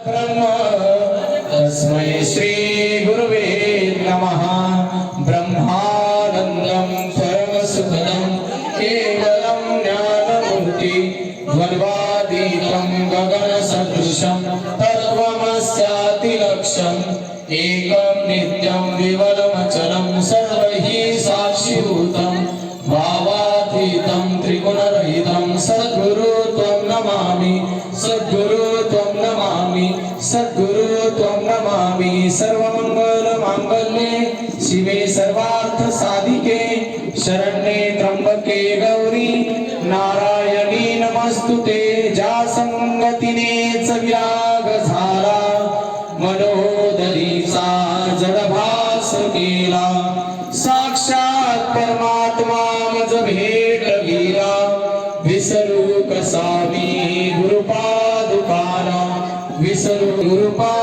ब्रह्म तस्मै श्री गुरुवे नमः। ब्रह्मानन्दं परमसुखदं केवलं ज्ञानमूर्ति द्वन्द्वातीतं गगनसदृशं तत्त्वमस्यातिलक्ष्यम् एकं नित्यं विमलमचलं सर्वैः साक्षिभूतं भावातीतं त्रिगुणरहितं सद्गुरु त्वं नमामि सद्गुरु त्वं नमामि सद्गुरु त्वं नमामि। सर्वमङ्गलमाङ्गल्ये शिवे सर्वार्थसाधिके शरण्ये त्र्यम्बके गौरी नारायणी नमस्तुते। ज्या संगतीनेच विराग झाला मनोदरीचा जडभास केला साक्षात परमात्मा मज भेट गेला विसरू कसा मी गुरुपादुकाला विसरू गुरुपा